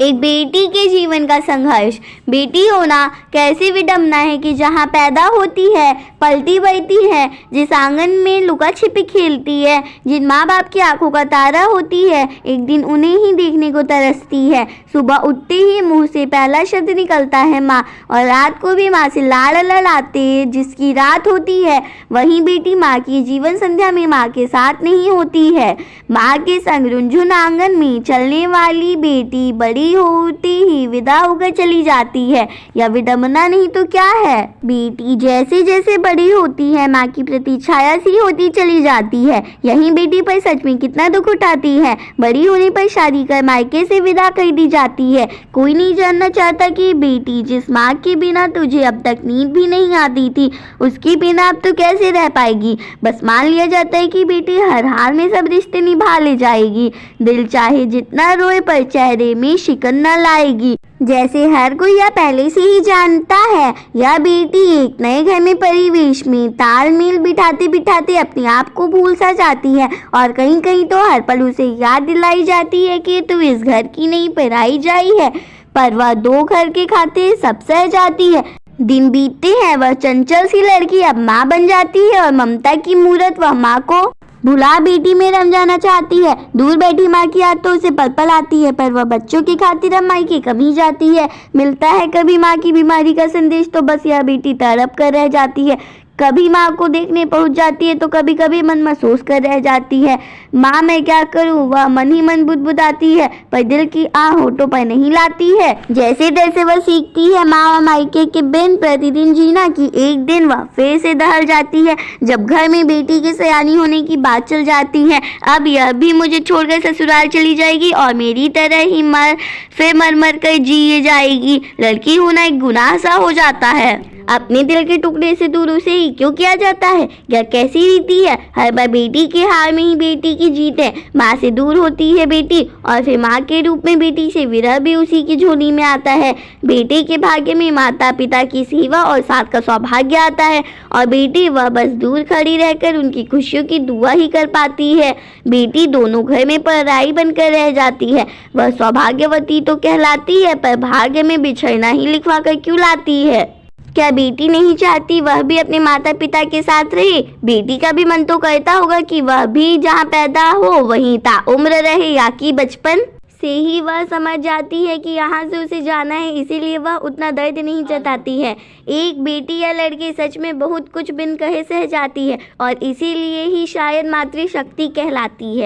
एक बेटी के जीवन का संघर्ष। बेटी होना कैसी विडंबना है कि जहाँ पैदा होती है, पलती बढ़ती है, जिस आंगन में लुका छिपी खेलती है, जिन माँ बाप की आंखों का तारा होती है, एक दिन उन्हें ही देखने को तरसती है। सुबह उठते ही मुंह से पहला शब्द निकलता है माँ, और रात को भी माँ से लाड़ लड़ाते जिसकी रात होती है, वहीं बेटी माँ की जीवन संध्या में माँ के साथ नहीं होती है। माँ के संग रुंझुन आंगन में चलने वाली बेटी बड़ी होती ही विदा होकर चली जाती है। यह विडंबना नहीं तो क्या है। बेटी जैसे जैसे बड़ी होती है, माँ की प्रतीक्षाया सी होती चली जाती है। यही बेटी पर सच में कितना दुख उठाती है। बड़ी होने पर शादी कर मायके से विदा कर दी जाती है। कोई नहीं जानना चाहता कि बेटी जिस माँ के बिना तुझे अब तक नींद भी नहीं आती थी, उसके बिना अब तो कैसे रह पाएगी। बस मान लिया जाता है कि बेटी हर हाल में सब रिश्ते निभा ले जाएगी। दिल चाहे जितना रोए पर चेहरे में शिकन न लाएगी। जैसे हर कोई यह पहले से ही जानता है, यह बेटी एक नए घर में परिवेश में तालमेल बिठाते बिठाते अपने आप को भूल सा जाती है, और कहीं कहीं तो हर पल उसे याद दिलाई जाती है कि तू इस घर की नहीं पराई जाई है। पर वह दो घर के खाते सब सह जाती है। दिन बीतते हैं, वह चंचल सी लड़की अब माँ बन जाती है, और ममता की मूरत वह माँ को भुला बेटी में रम जाना चाहती है। दूर बैठी माँ की याद तो उसे पल पल आती है, पर वह बच्चों की खातिर अब मायके कम ही जाती है। मिलता है कभी माँ की बीमारी का संदेश तो बस यह बेटी तड़प कर रह जाती है। कभी माँ को देखने पहुँच जाती है तो कभी कभी मन महसूस कर रह जाती है, माँ मैं क्या करूँ। वह मन ही मन बुदबुदाती है, पर दिल की आह होठों पर नहीं लाती है। जैसे तैसे वह सीखती है माँ और मायके के बिन प्रतिदिन जीना कि एक दिन वह फिर से दहल जाती है, जब घर में बेटी के सयानी होने की बात चल जाती है। अब यह भी मुझे छोड़कर ससुराल चली जाएगी और मेरी तरह ही मर मर कर जिए जाएगी। लड़की होना एक गुनाह सा हो जाता है। अपने दिल के टुकड़े से दूर उसे ही क्यों किया जाता है। यह कैसी रीति है। हर बार बेटी के हार में ही बेटी की जीत है। माँ से दूर होती है बेटी, और फिर माँ के रूप में बेटी से विरह भी उसी की झोली में आता है। बेटे के भाग्य में माता पिता की सेवा और साथ का सौभाग्य आता है, और बेटी वह बस दूर खड़ी रहकर उनकी खुशियों की दुआ ही कर पाती है। बेटी दोनों घर में पराई बनकर रह जाती है। वह सौभाग्यवती तो कहलाती है, पर भाग्य में बिछड़ना ही लिखवा कर क्यों लाती है। क्या बेटी नहीं चाहती वह भी अपने माता पिता के साथ रहे। बेटी का भी मन तो करता होगा कि वह भी जहाँ पैदा हो वहीं ताउम्र रहे, या कि बचपन से ही वह समझ जाती है कि यहाँ से उसे जाना है, इसीलिए वह उतना दर्द नहीं जताती है। एक बेटी या लड़की सच में बहुत कुछ बिन कहे सह जाती है, और इसीलिए ही शायद मातृशक्ति कहलाती है।